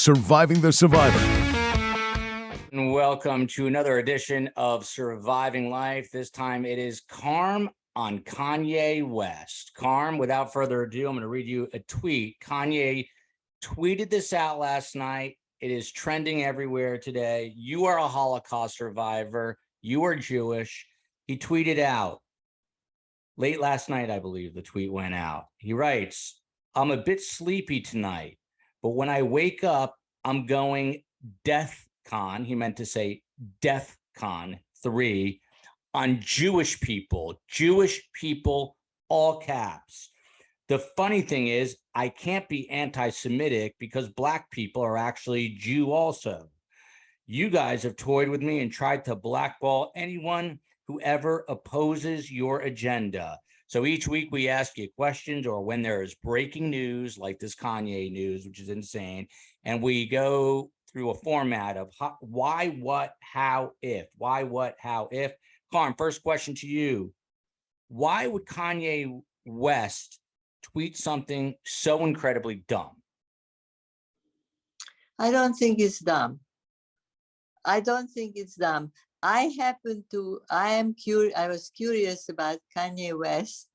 Surviving the Survivor. And welcome to another edition of Surviving Life. This time it is Karm on Kanye West. Karm, without further ado, I'm going to read you a tweet. Kanye tweeted this out last night. It is trending everywhere today. You are a Holocaust survivor. You are Jewish. He tweeted out late last night, I believe the tweet went out. He writes, I'm a bit sleepy tonight, but when I wake up, I'm going DEFCON. He meant to say DEFCON 3 on Jewish people, all caps. The funny thing is, I can't be anti-Semitic because Black people are actually Jew also. You guys have toyed with me and tried to blackball anyone who ever opposes your agenda. So each week we ask you questions, or when there is breaking news like this Kanye news, which is insane, and we go through a format of why, what, how, if. Why, what, how, if. Karm, first question to you. Why would Kanye West tweet something so incredibly dumb? I don't think it's dumb. I was curious about Kanye West,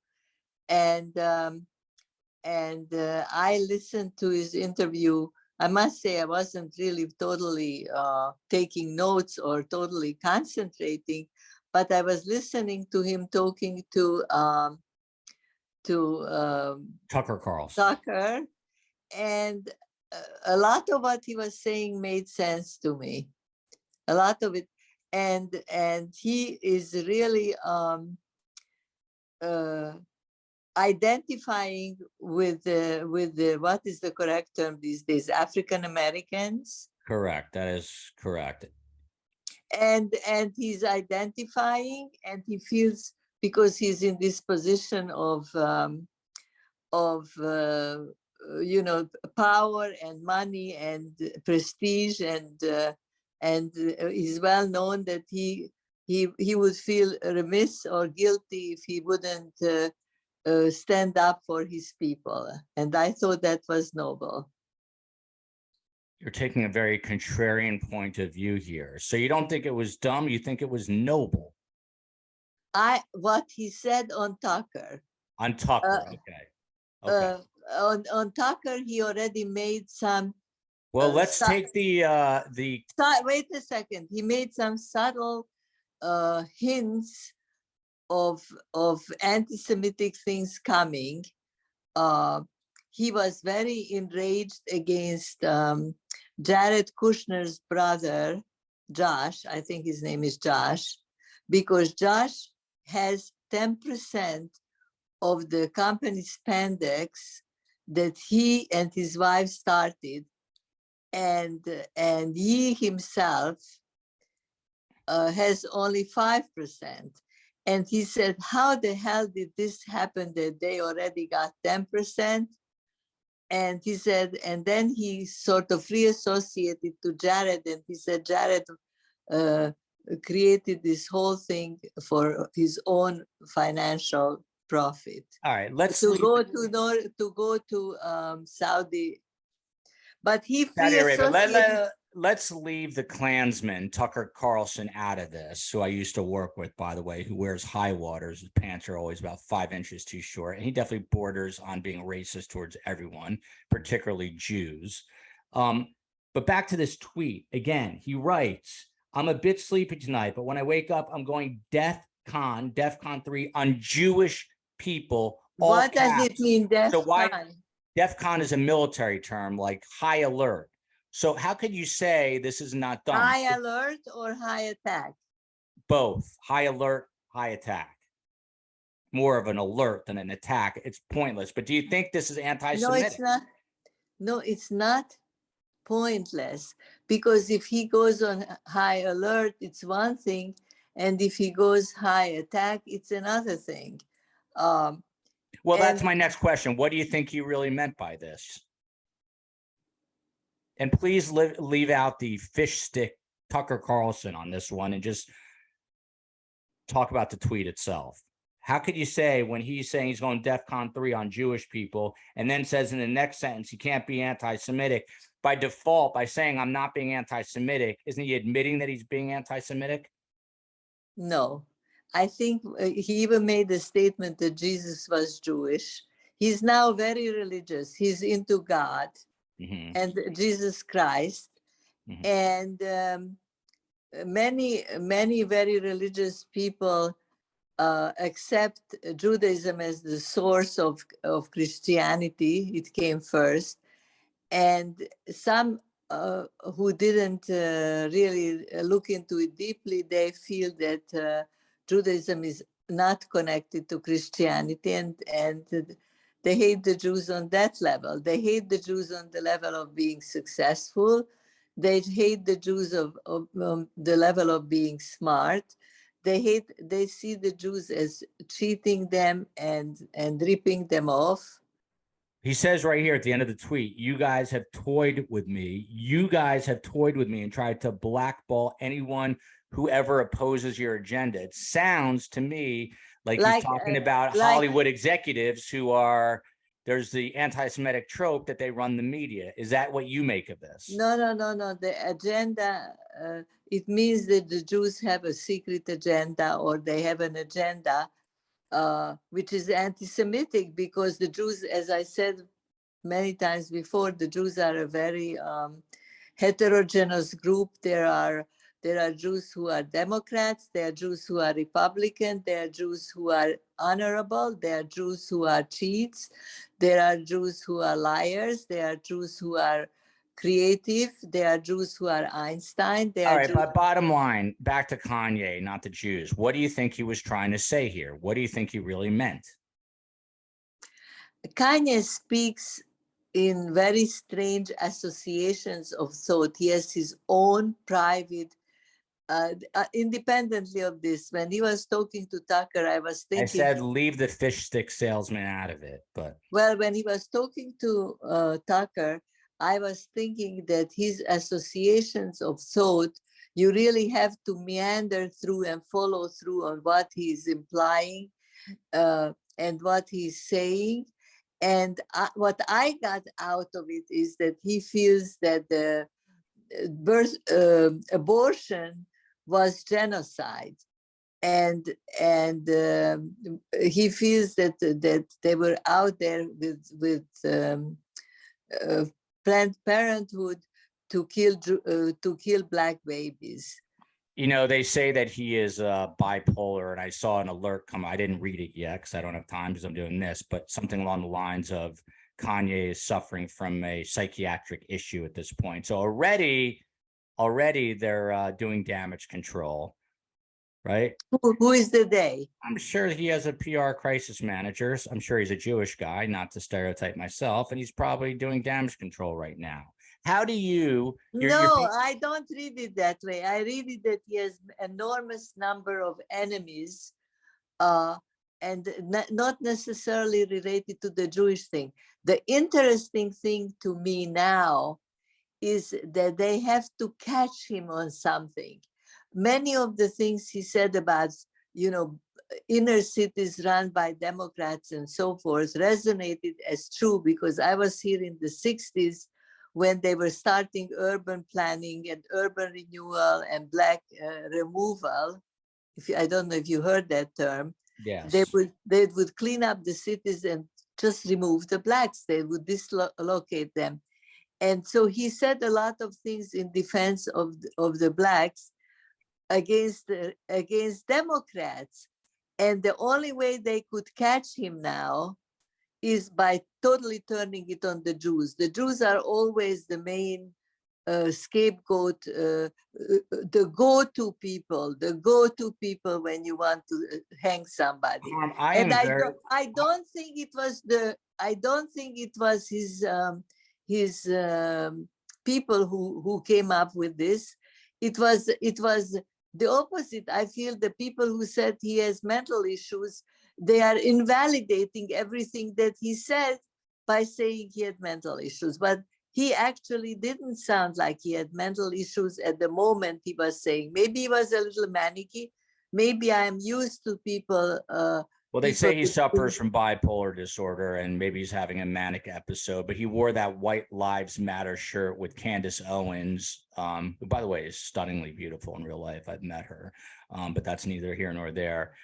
and I listened to his interview. I must say I wasn't really totally taking notes or totally concentrating, but I was listening to him talking to Tucker Carlson. Tucker, and a lot of what he was saying made sense to me. A lot of it, and he is really identifying with the what is the correct term these days? African Americans. Correct. That is correct. And he's identifying, and he feels, because he's in this position of power and money and prestige, and he's well known that he would feel remiss or guilty if he wouldn't stand up for his people. And I thought that was noble. You're taking a very contrarian point of view here. So you don't think it was dumb, you think it was noble? What he said on Tucker. On Tucker, okay. On Tucker, he already made some. Well, let's take the. Wait a second. He made some subtle hints of anti-Semitic things coming. He was very enraged against Jared Kushner's brother, Josh. I think his name is Josh, because Josh has 10% of the company spandex that he and his wife started. And he himself has only 5%. And he said, how the hell did this happen that they already got 10%? And he said, and then he sort of reassociated to Jared, and he said Jared created this whole thing for his own financial profit. All right, let's go to Saudi. But he let's leave the Klansman, Tucker Carlson, out of this, who I used to work with, by the way, who wears high waters. His pants are always about 5 inches too short. And he definitely borders on being racist towards everyone, particularly Jews. But back to this tweet. Again, he writes, I'm a bit sleepy tonight, but when I wake up, I'm going DEFCON 3 on Jewish people. What does it mean, DEFCON? So why? DEFCON is a military term, like high alert. So how could you say this is not done? High alert or high attack? Both. High alert, high attack. More of an alert than an attack. It's pointless. But do you think this is anti-Semitic? No, it's not. No, it's not pointless. Because if he goes on high alert, it's one thing. And if he goes high attack, it's another thing. Well, that's my next question. What do you think he really meant by this? And please leave out the fish stick Tucker Carlson on this one and just talk about the tweet itself. How could you say when he's saying he's going DEFCON 3 on Jewish people and then says in the next sentence he can't be anti-Semitic by default by saying I'm not being anti-Semitic? Isn't he admitting that he's being anti-Semitic? No, I think he even made the statement that Jesus was Jewish. He's now very religious. He's into God and Jesus Christ. And many very religious people accept Judaism as the source of Christianity. It came first. And some who didn't really look into it deeply, they feel that Judaism is not connected to Christianity, and they hate the Jews on that level. They hate the Jews on the level of being successful. They hate the Jews of the level of being smart. They see the Jews as cheating them and ripping them off. He says right here at the end of the tweet, you guys have toyed with me. You guys have toyed with me and tried to blackball anyone who ever opposes your agenda. It sounds to me like he's talking about Hollywood executives who are, there's the anti-Semitic trope that they run the media. Is that what you make of this? No. The agenda, it means that the Jews have a secret agenda, or they have an agenda which is anti-Semitic, because the Jews, as I said many times before, the Jews are a very heterogeneous group. There are Jews who are Democrats, there are Jews who are Republican, there are Jews who are honorable, there are Jews who are cheats, there are Jews who are liars, there are Jews who are creative, there are Jews who are Einstein. All right, but bottom line, back to Kanye, not the Jews. What do you think he was trying to say here? What do you think he really meant? Kanye speaks in very strange associations of thought. He has his own private, independently of this. When he was talking to Tucker, I was thinking— I said, leave the fish stick salesman out of it, but— Well, when he was talking to Tucker, I was thinking that his associations of thought, you really have to meander through and follow through on what he's implying and what he's saying. And what I got out of it is that he feels that the abortion was genocide. And he feels that they were out there with Planned Parenthood to kill Black babies. You know, they say that he is bipolar, and I saw an alert come. I didn't read it yet because I don't have time because I'm doing this, but something along the lines of Kanye is suffering from a psychiatric issue at this point. So already they're doing damage control, right? Who is the they? I'm sure he has a PR crisis manager. I'm sure he's a Jewish guy, not to stereotype myself, and he's probably doing damage control right now. How do you— I don't read it that way. I read it that he has enormous number of enemies, and not necessarily related to the Jewish thing. The interesting thing to me now is that they have to catch him on something. Many of the things he said about, inner cities run by Democrats and so forth resonated as true, because I was here in the 60s when they were starting urban planning and urban renewal and Black removal. I don't know if you heard that term. Yes. They would clean up the cities and just remove the Blacks. They would dislocate them. And so he said a lot of things in defense of the Blacks against Democrats. And the only way they could catch him now is by totally turning it on the Jews. The Jews are always the main scapegoat, the go-to people when you want to hang somebody. I don't think it was his people who came up with this. It was the opposite. I feel the people who said he has mental issues, they are invalidating everything that he said by saying he had mental issues. But he actually didn't sound like he had mental issues at the moment he was saying. Maybe he was a little manicky. Maybe I'm used to people Well, they say he people suffers from bipolar disorder and maybe he's having a manic episode, but he wore that White Lives Matter shirt with Candace Owens, who, by the way, is stunningly beautiful in real life. I've met her, but that's neither here nor there.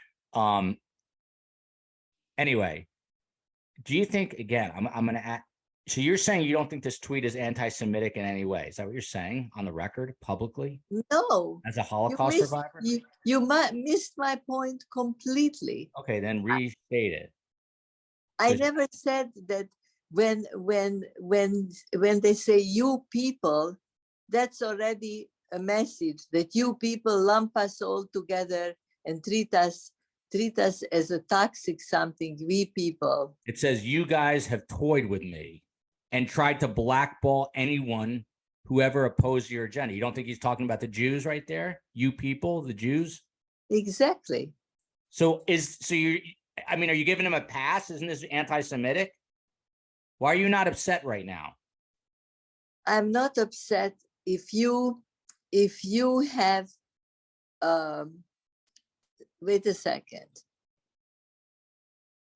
Anyway, do you think, again, I'm going to ask, so you're saying you don't think this tweet is anti-Semitic in any way? Is that what you're saying on the record publicly? No, As a Holocaust survivor? you missed my point completely. Okay, then restate it. I never said that when they say you people, that's already a message that you people lump us all together and treat us as a toxic something, we people. It says you guys have toyed with me and tried to blackball anyone who ever opposed your agenda. You don't think he's talking about the Jews right there? You people, the Jews? Exactly. So you, I mean, are you giving him a pass? Isn't this anti-Semitic? Why are you not upset right now? I'm not upset if you have, wait a second.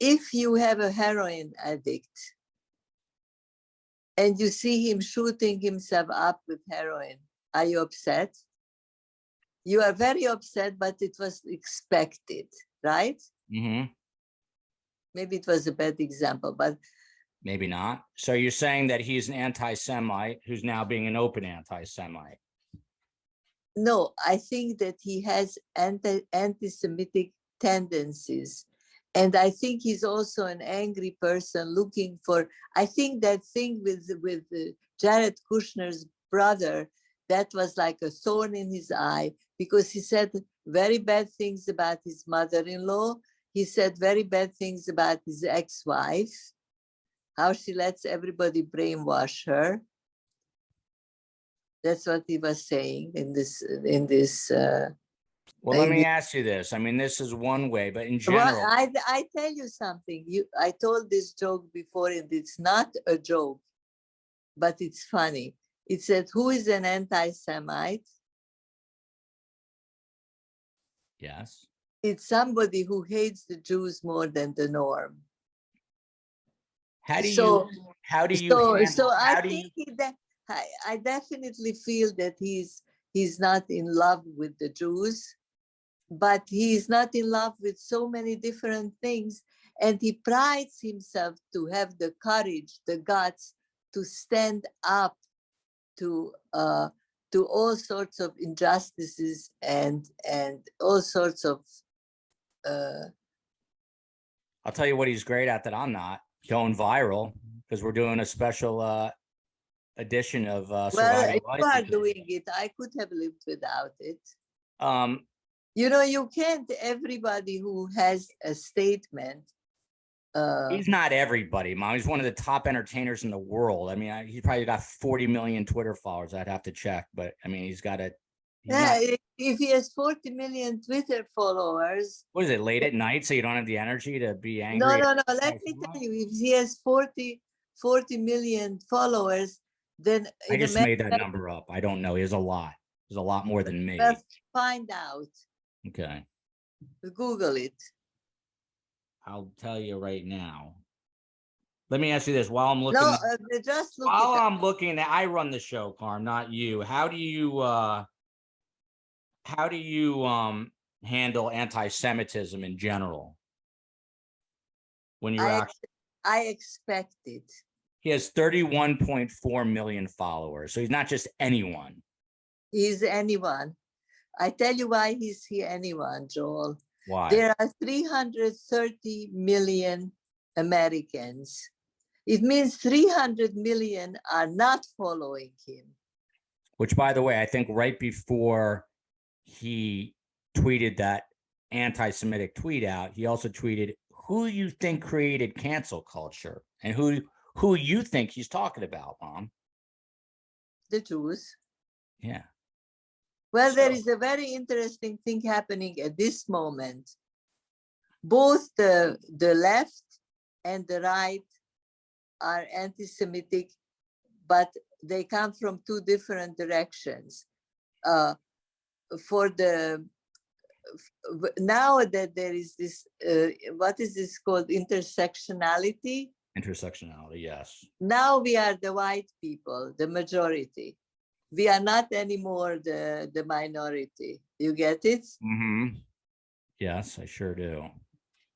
If you have a heroin addict and you see him shooting himself up with heroin, are you upset? You are very upset, but it was expected, right? Mm-hmm. Maybe it was a bad example, but maybe not. So you're saying that he's an anti-Semite who's now being an open anti-Semite? no, I think that he has anti-Semitic tendencies. And I think he's also an angry person looking for, I think that thing with Jared Kushner's brother, that was like a thorn in his eye because he said very bad things about his mother-in-law. He said very bad things about his ex-wife, how she lets everybody brainwash her. That's what he was saying in this. Well, let me ask you this. I mean, this is one way, but in general. Well, I tell you something. I told this joke before, and it's not a joke, but it's funny. It said, who is an anti-Semite? Yes. It's somebody who hates the Jews more than the norm. How do you I definitely feel that he's not in love with the Jews, but he's not in love with so many different things. And he prides himself to have the courage, the guts to stand up to all sorts of injustices and all sorts of. I'll tell you what he's great at that I'm not, going viral, because we're doing a special edition of Surviving Life. You are doing it. I could have lived without it. Um, you know, you can't, everybody who has a statement. He's not everybody, Mom. He's one of the top entertainers in the world. I mean, he's probably got 40 million Twitter followers. I'd have to check, but I mean, he's got a. If he has 40 million Twitter followers. What is it, late at night, so you don't have the energy to be angry? No. Let me tell you, if he has 40 million followers, then I just made that number up. I don't know. He has a lot. There's a lot more than me. Let's find out. Okay. Google it. I'll tell you right now. Let me ask you this while I'm looking. No, just look. While I'm looking, I run the show, Karm, not you. How do you handle anti-Semitism in general? When you're I expect it. He has 31.4 million followers, so he's not just anyone. He's anyone. I tell you why he's anyone, Joel. Why? There are 330 million Americans. It means 300 million are not following him. Which, by the way, I think right before he tweeted that anti-Semitic tweet out, he also tweeted, who you think created cancel culture? And who you think he's talking about, Mom? The Jews. Yeah. Well, there is a very interesting thing happening at this moment. Both the left and the right are anti-Semitic, but they come from two different directions. For the now that there is this, what is this called, intersectionality? Intersectionality, yes. Now we are the white people, the majority. We are not anymore the minority. You get it? Mm-hmm. Yes, I sure do.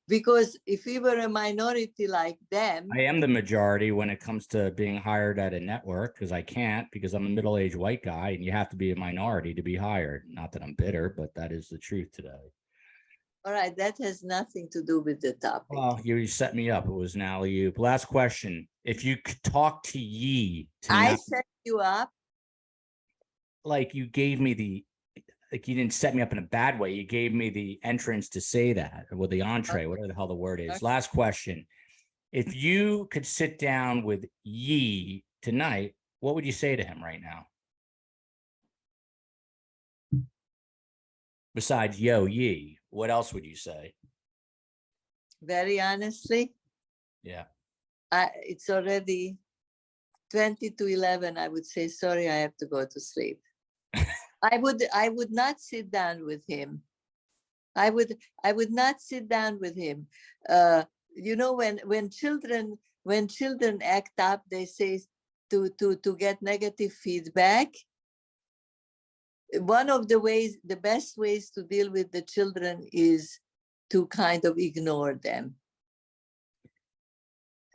Because if we were a minority like them, I am the majority when it comes to being hired at a network, because I can't, because I'm a middle-aged white guy and you have to be a minority to be hired. Not that I'm bitter, but that is the truth today. all right, that has nothing to do with the topic. Well, you set me up. It was an alley-oop. Last question. If you could talk to Yi tonight, I set you up. like you gave me the, like you didn't set me up in a bad way. You gave me the entrance to say that, or the entree, whatever the hell the word is. Last question. If you could sit down with Yi tonight, what would you say to him right now? Besides yo Yi, what else would you say? Very honestly, Yeah. it's already 20 to 11. I would say, sorry, I have to go to sleep. I would not sit down with him. I would not sit down with him. You know, when children act up, they say to get negative feedback. One of the best ways to deal with the children is to kind of ignore them.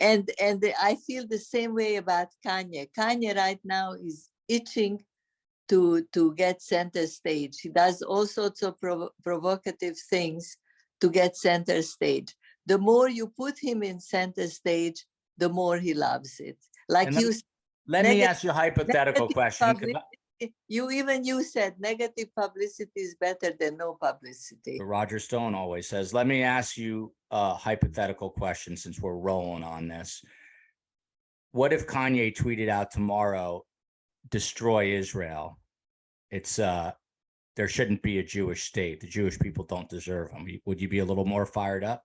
And I feel the same way about Kanye. Kanye right now is itching to get center stage. He does all sorts of provocative things to get center stage. The more you put him in center stage, the more he loves it. Like you said, let me ask you a hypothetical question. You said negative publicity is better than no publicity. Roger Stone always says, let me ask you a hypothetical question since we're rolling on this. What if Kanye tweeted out tomorrow, destroy Israel? It's there shouldn't be a Jewish state. The Jewish people don't deserve them. Would you be a little more fired up?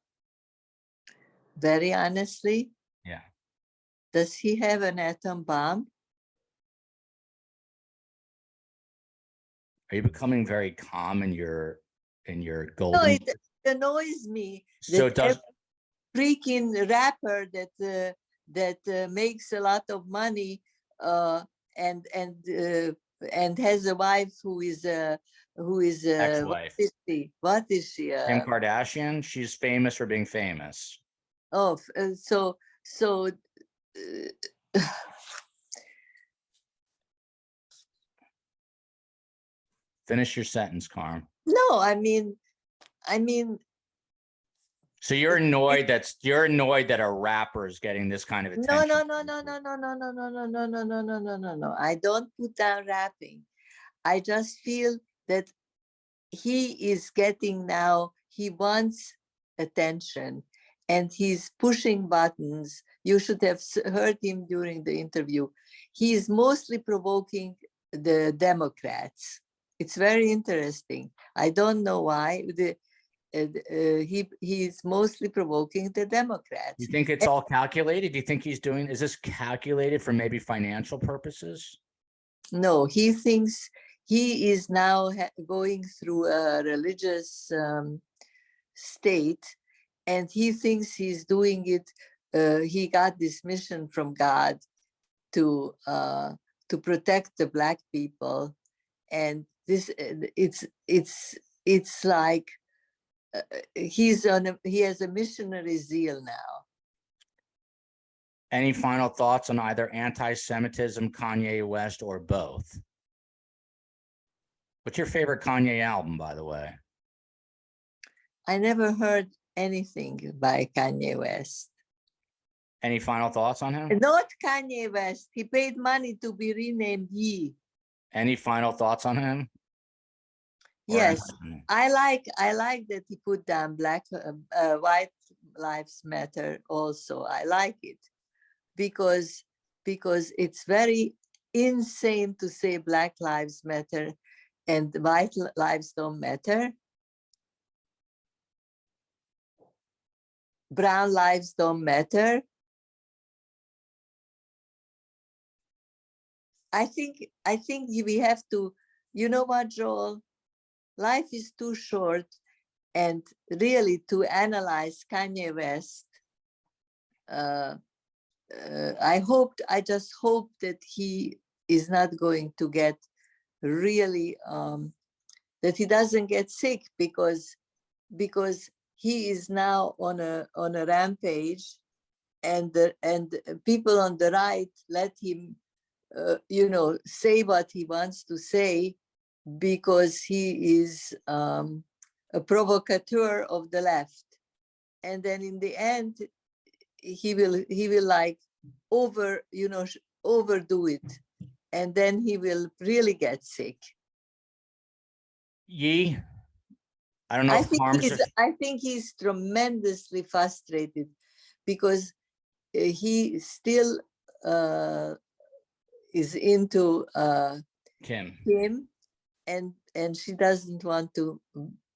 Very honestly. Yeah. Does he have an atom bomb? Are you becoming very calm in your golden? No, it annoys me. So does freaking rapper that makes a lot of money and has a wife who is ex-wife. What is she? Kim Kardashian. She's famous for being famous. Oh, so finish your sentence, Karm. No, I mean. So you're annoyed that a rapper is getting this kind of attention. No. I don't put down rapping. I just feel that he is getting now, he wants attention and he's pushing buttons. You should have heard him during the interview. He is mostly provoking the Democrats. It's very interesting. I don't know why. He's mostly provoking the Democrats. You think it's all calculated? Do you think is this calculated for maybe financial purposes? No, he thinks he is now going through a religious state, and he thinks he's doing it. He got this mission from God to protect the Black people, and this it's like he has a missionary zeal now. Any final thoughts on either anti-Semitism, Kanye West, or both? What's your favorite Kanye album, by the way? I never heard anything by Kanye West. Any final thoughts on him? Not Kanye West. He paid money to be renamed Ye. Any final thoughts on him? Yes, I like that he put down white lives matter also. I like it because it's very insane to say Black lives matter and white lives don't matter. Brown lives don't matter. I think we have to, you know what, Joel? Life is too short and really to analyze Kanye West. I just hope that he is not going to get really, that he doesn't get sick, because he is now on a rampage, and people on the right let him, say what he wants to say, because he is a provocateur of the left, and then in the end he will like overdo it, and then he will really get sick. Yee, I don't know if Karm's I think he's tremendously frustrated, because he still is into Kim. and she doesn't want to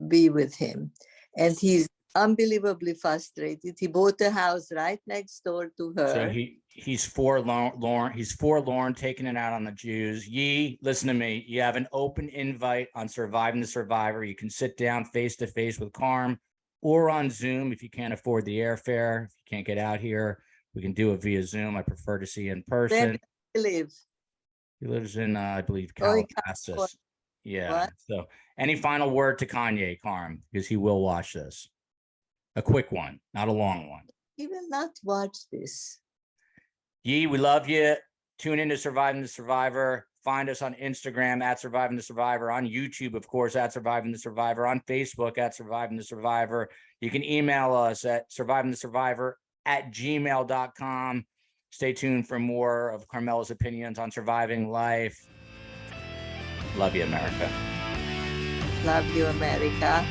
be with him, and he's unbelievably frustrated. He bought a house right next door to her. So he's forlorn. He's forlorn, taking it out on the Jews. Yee, listen to me. You have an open invite on Surviving the Survivor. You can sit down face to face with Karm, or on Zoom if you can't afford the airfare. If you can't get out here, we can do it via Zoom. I prefer to see you in person. Where does he live? He lives in, I believe, Calabasas. Yeah. What? So, any final word to Kanye, Karm, because he will watch this. A quick one, not a long one. He will not watch this. Yee, we love you. Tune into Surviving the Survivor. Find us on Instagram at Surviving the Survivor, on YouTube, of course, at Surviving the Survivor, on Facebook at Surviving the Survivor. You can email us at survivingthesurvivor@gmail.com. Stay tuned for more of Carmela's opinions on surviving life. Love you, America. Love you, America.